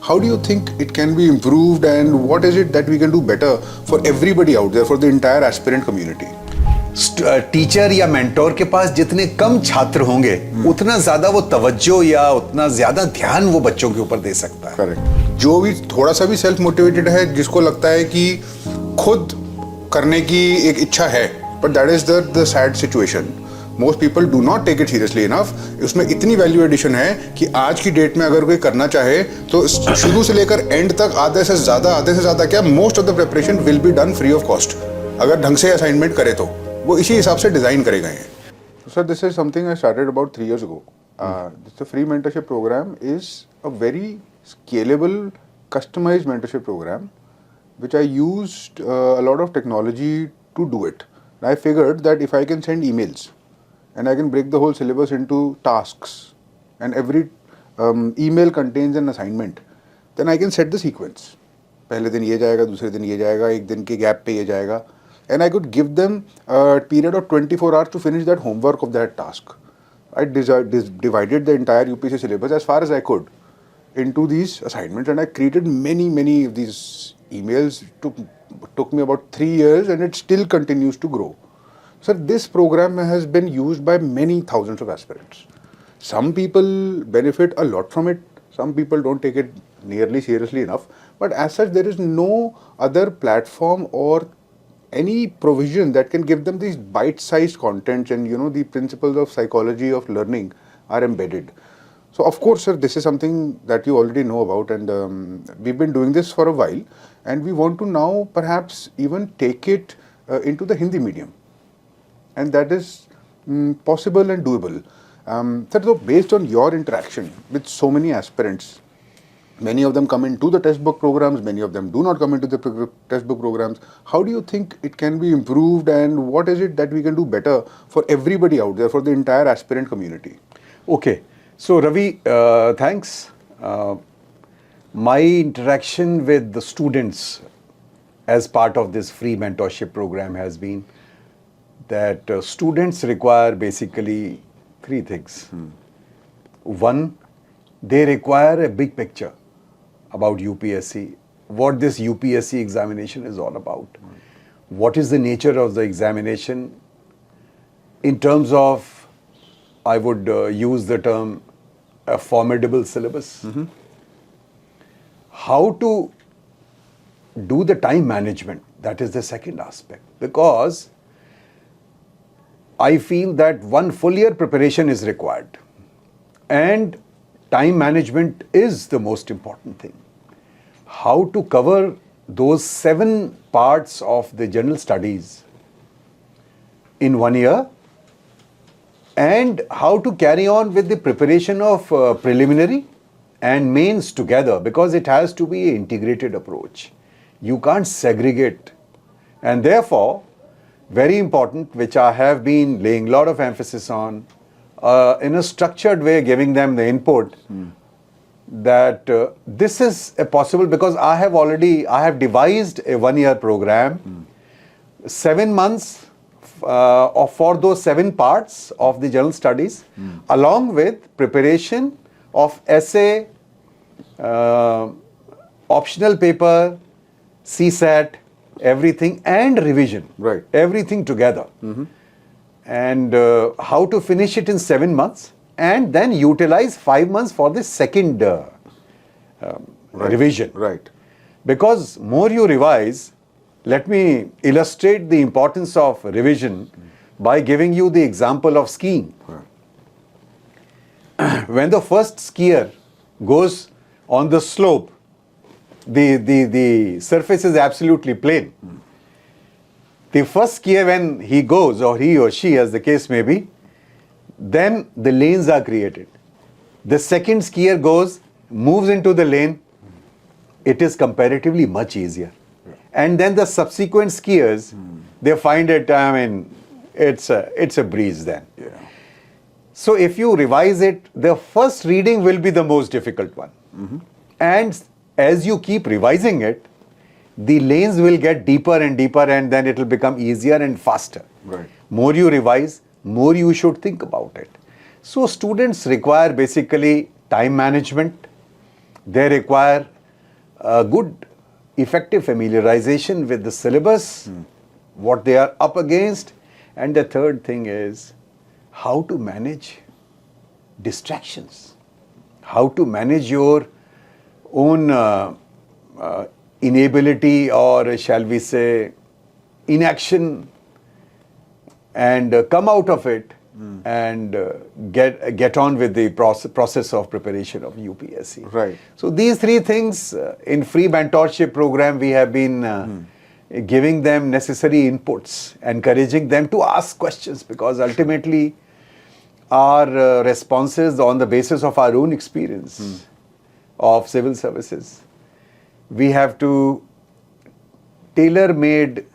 how do you think it can be improved, and what is it that we can do better for everybody out there, for the entire aspirant community? Teacher या mentor के पास जितने कम छात्र होंगे उतना ज्यादा वो तवज्जो या उतना ज्यादा ध्यान वो बच्चों के ऊपर दे सकता है. करेक्ट. जो भी थोड़ा सा भी सेल्फ मोटिवेटेड है, जिसको लगता है कि खुद करने की एक इच्छा है, but that is the sad situation. Most people do not take it seriously enough. उसमें इतनी वैल्यू एडिशन है कि आज की डेट में अगर कोई करना चाहे तो शुरू से लेकर एंड तक आधे से ज्यादा क्या, most of the preparation will be done free of cost. अगर ढंग से असाइनमेंट करे तो वो इसी हिसाब से डिजाइन करे गए हैं. Sir, this is something I started about 3 years ago. This free mentorship program is a very scalable, customized mentorship program, which I used a lot of technology to do it. And I figured that if I can send emails and I can break the whole syllabus into tasks, and every email contains an assignment, then I can set the sequence. पहले दिन ये जाएगा, दूसरे दिन ये जाएगा, एक दिन के गैप पे ये जाएगा. And I could give them a period of 24 hours to finish that homework of that task. I divided the entire UPSC syllabus as far as I could into these assignments, and I created many of these emails. Took me about 3 years, and it still continues to grow. So this program has been used by many thousands of aspirants. Some people benefit a lot from it. Some people don't take it nearly seriously enough. But as such, there is no other platform or any provision that can give them these bite-sized contents, and the principles of psychology of learning are embedded. So of course, sir, this is something that you already know about, and we've been doing this for a while, and we want to now perhaps even take it into the Hindi medium, and that is possible and doable. Sir, so based on your interaction with so many aspirants, many of them come into the Testbook programs, many of them do not come into the Testbook programs. How do you think it can be improved, and what is it that we can do better for everybody out there, for the entire aspirant community? Okay, so Ravi, thanks. My interaction with the students as part of this free mentorship program has been that students require basically 3 things. One, they require a big picture about UPSC, what this UPSC examination is all about. What is the nature of the examination in terms of, I would use the term, a formidable syllabus. How to do the time management, that is the second aspect. Because I feel that one full year preparation is required, and time management is the most important thing. How to cover those 7 parts of the general studies in 1 year, and how to carry on with the preparation of preliminary and mains together, because it has to be an integrated approach. You can't segregate. And therefore, very important, which I have been laying a lot of emphasis on, in a structured way, giving them the input, that this is a possible, because I have devised a 1-year program, 7 months for those 7 parts of the general studies, along with preparation of essay, optional paper, CSAT, everything, and revision. Right. Everything together. And how to finish it in 7 months, and then utilize 5 months for the second revision. Right. Because more you revise, let me illustrate the importance of revision by giving you the example of skiing. When the first skier goes on the slope, the surface is absolutely plain. The first skier, when he goes, or he or she, as the case may be, then the lanes are created. The second skier goes, moves into the lane, it is comparatively much easier. And then the subsequent skiers, they find it, it's a breeze then. So if you revise it, the first reading will be the most difficult one. And as you keep revising it, the lanes will get deeper and deeper, and then it will become easier and faster. Right. More you revise, more you should think about it. So students require basically time management. They require a good, effective familiarization with the syllabus, what they are up against, and the third thing is how to manage distractions, how to manage your own inability, or shall we say inaction, and come out of it and get on with the process of preparation of UPSC. Right. So these three things in free mentorship program we have been giving them necessary inputs, encouraging them to ask questions, because ultimately our responses on the basis of our own experience of civil services, we have to tailor-made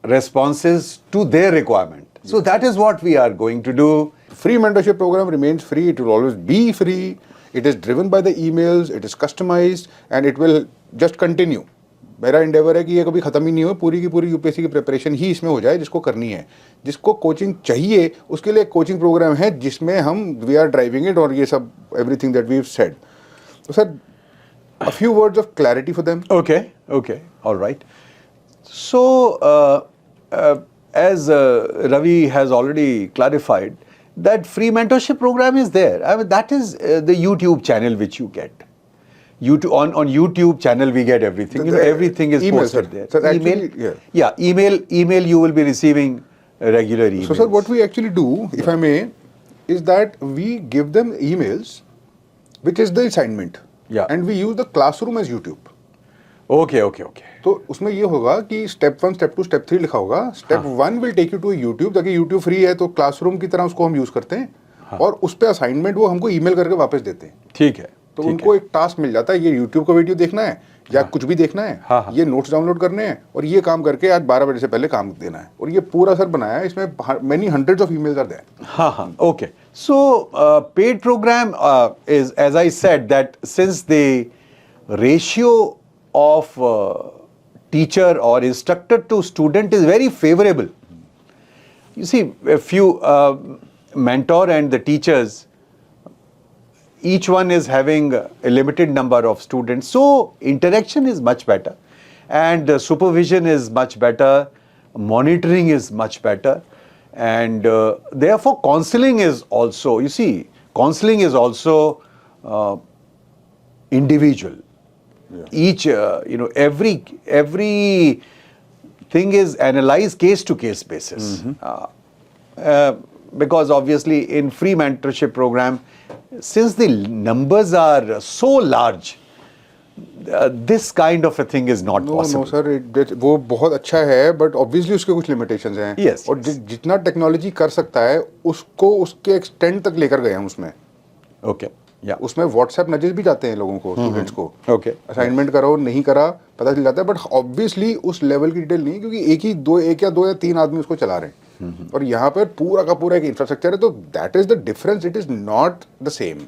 responses to their requirement. So that is what we are going to do. Free mentorship program remains free. It will always be free. It is driven by the emails. It is customized and it will just continue. मेरा endeavor है कि ये कभी खत्म ही नहीं हो, पूरी की पूरी यूपीएससी की प्रिपरेशन ही इसमें हो जाए जिसको करनी है. जिसको कोचिंग चाहिए उसके लिए एक कोचिंग प्रोग्राम है जिसमें हम वी आर ड्राइविंग इट और ये सब everything that we have said. तो sir, a few words of clarity for them. Okay, all right. So, as Ravi has already clarified, that free mentorship program is there. I mean, that is the YouTube channel which you get. YouTube, on YouTube channel we get everything. You know, everything is email, posted sir. there. Sir, email, actually, yeah, email you will be receiving regular emails. So sir, what we actually do, if I may, is that we give them emails, which is the assignment. Yeah. And we use the classroom as YouTube. Okay. तो उसमें ये होगा कि step 1, step 2, step 3 लिखा होगा. Step 1 will take you to YouTube, ताकि YouTube free है तो क्लासरूम की तरह उसको हम यूज करते हैं. और उस पे असाइनमेंट वो हमको ईमेल करके वापस देते हैं. ठीक है. तो उनको एक टास्क मिल जाता है, ये यूट्यूब का वीडियो देखना है या कुछ भी देखना है, ये नोट्स डाउनलोड करने हैं और ये काम करके आज 12 बजे से पहले काम देना है. और ये पूरा सर बनाया है, इसमें many hundreds of emails are there. हाँ, okay. So, paid program is, as I said, that since the ratio of teacher or instructor to student is very favorable. You see, if you mentor and the teachers, each one is having a limited number of students, so interaction is much better, and supervision is much better, monitoring is much better, and therefore counseling is also, you see, counseling is also individual. Yeah. Each, every thing is analyzed case to case basis. Because obviously in free mentorship program, since the numbers are so large, this kind of a thing is not possible. No sir, वो बहुत अच्छा है, but obviously उसके कुछ limitations हैं. Yes. और जितना technology कर सकता है उसको उसके एक्सटेंड तक लेकर गए हम उसमें. Okay. Yeah. उसमें व्हाट्सएप मैसेज भी जाते हैं लोगों को, स्टूडेंट्स को. Okay. असाइनमेंट करो, नहीं करा, पता चल जाता है, बट ऑब्वियसली उस लेवल की डिटेल नहीं है, क्योंकि एक या दो या तीन आदमी उसको चला रहे हैं. और यहाँ पर पूरा का पूरा एक इंफ्रास्ट्रक्चर है. तो that is the difference. It is not the same.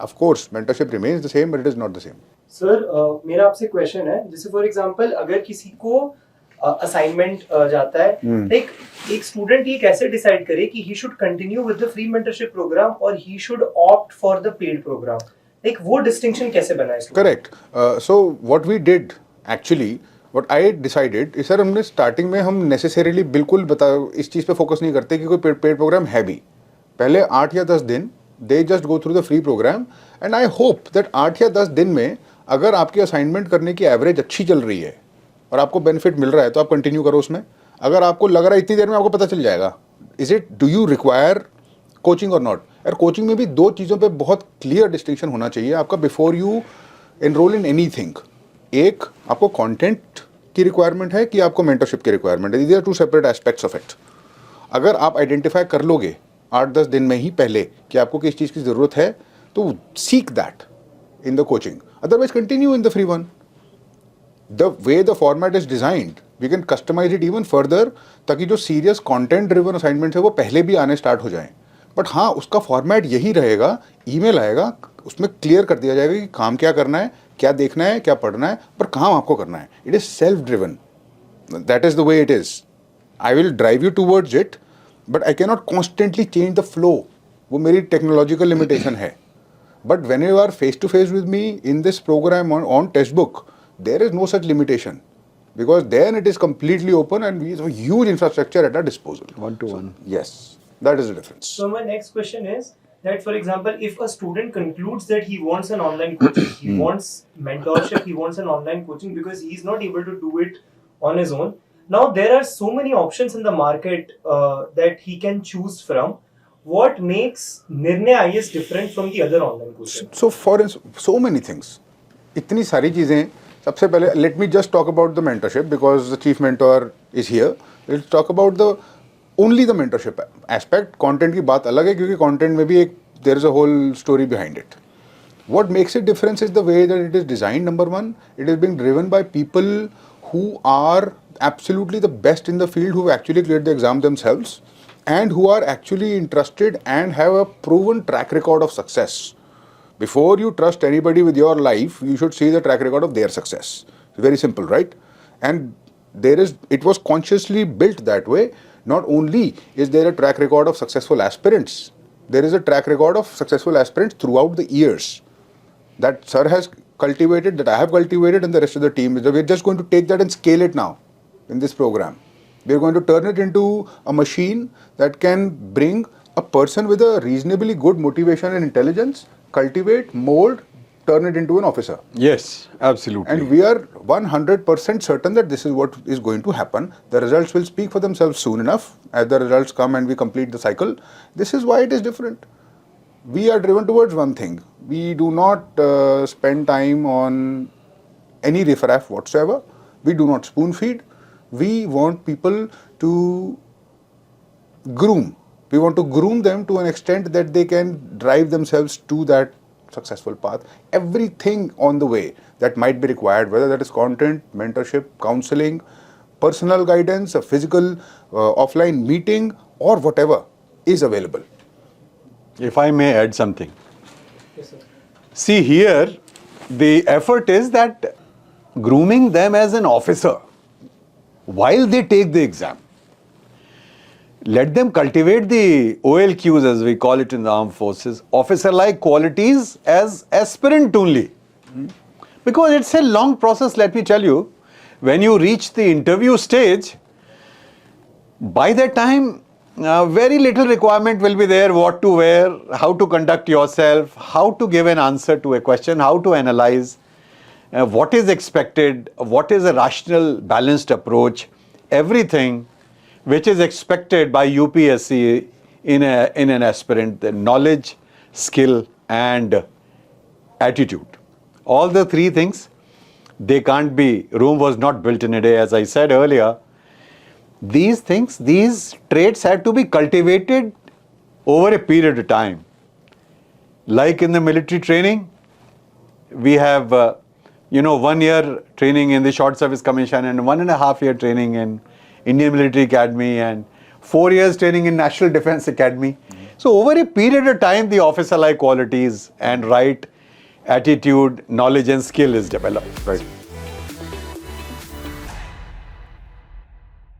Of course mentorship remains the same, but it is not the same. Sir, मेरा आपसे क्वेश्चन है, जैसे फॉर एग्जांपल अगर किसी को असाइनमेंट जाता है, एक स्टूडेंट ये कैसे डिसाइड करे कि he should continue with the free mentorship program और he should opt for the paid program, वो डिस्टिंक्शन कैसे बनाए? Correct. So what we did actually, what I decided, sir हमने स्टार्टिंग में हम नेसेसरीली बिल्कुल इस चीज़ पे फोकस नहीं करते कि कोई पेड प्रोग्राम है भी. पहले 8 या 10 दिन they just go through the free programme, and I hope that 8 या 10 दिन में अगर आपकी असाइनमेंट करने की एवरेज अच्छी चल रही है और आपको बेनिफिट मिल रहा है तो आप कंटिन्यू करो उसमें. अगर आपको लग रहा है इतनी देर में आपको पता चल जाएगा, is it, do you require coaching और नॉट. यार कोचिंग में भी दो चीज़ों पे बहुत क्लियर डिस्टिंक्शन होना चाहिए आपका before you enrol in anything. एक आपको कंटेंट की रिक्वायरमेंट है कि आपको मेंटरशिप की रिक्वायरमेंट है. These are two separate aspects of it. अगर आप आइडेंटिफाई कर लोगे 8-10 दिन में ही पहले कि आपको किस चीज़ की ज़रूरत है, तो seek that in the coaching. Otherwise continue in the free one. The way the format is designed, we can customize it even further, ताकि जो serious content driven assignments है वो पहले भी आने स्टार्ट हो जाएं. बट हाँ, उसका फॉर्मेट यही रहेगा. ईमेल आएगा, उसमें क्लियर कर दिया जाएगा कि काम क्या करना है, क्या देखना है, क्या पढ़ना है, पर काम आपको करना है. It is self driven. That is the way it is. I will drive you towards it, but I can not constantly change the flow. वो मेरी टेक्नोलॉजिकल लिमिटेशन है. But when you are face to face with me in this program on Testbook, there is no such limitation. Because then it is completely open and we have a huge infrastructure at our disposal. One-to-one. So, yes, that is the difference. So my next question is that, for example, if a student concludes that he wants an online coaching, he wants mentorship, he wants an online coaching because he is not able to do it on his own. Now there are so many options in the market that he can choose from. What makes Nirnay IS different from the other online coaching? So so many things. इतनी सारी चीजें. सबसे पहले let me just talk about the mentorship because the chief mentor is here. Let's talk about only the mentorship aspect. Content की बात अलग है क्योंकि content में भी एक there is a whole story behind it. What makes it different is the way that it is designed. Number one, it is being driven by people who are absolutely the best in the field, who actually cleared the exam themselves and who are actually interested and have a proven track record of success. Before you trust anybody with your life, you should see the track record of their success. It's very simple, right? And it was consciously built that way. Not only is there a track record of successful aspirants, there is a track record of successful aspirants throughout the years that sir has cultivated, that I have cultivated, and the rest of the team. We're just going to take that and scale it now in this program. We're going to turn it into a machine that can bring a person with a reasonably good motivation and intelligence, cultivate, mold, turn it into an officer. Yes, absolutely. And we are 100% certain that this is what is going to happen. The results will speak for themselves soon enough. As the results come and we complete the cycle, this is why it is different. We are driven towards one thing. We do not spend time on any riffraff whatsoever. We do not spoon feed. We want people to groom. We want to groom them to an extent that they can drive themselves to that successful path. Everything on the way that might be required, whether that is content, mentorship, counseling, personal guidance, a physical offline meeting or whatever is available. If I may add something. Yes, sir. See here, the effort is that grooming them as an officer while they take the exam. Let them cultivate the OLQs, as we call it in the armed forces, officer-like qualities as aspirant only. Because it's a long process, let me tell you. When you reach the interview stage, by that time, very little requirement will be there, what to wear, how to conduct yourself, how to give an answer to a question, how to analyze, what is expected, what is a rational, balanced approach, everything which is expected by UPSC in an aspirant, the knowledge, skill and attitude. All the three things, they can't be, Rome was not built in a day, as I said earlier. These things, these traits have to be cultivated over a period of time. Like in the military training, we have 1 year training in the Short Service Commission and 1.5 year training in Indian Military Academy and 4 years training in National Defence Academy. So over a period of time, the officer-like qualities and right attitude, knowledge and skill is developed. Right.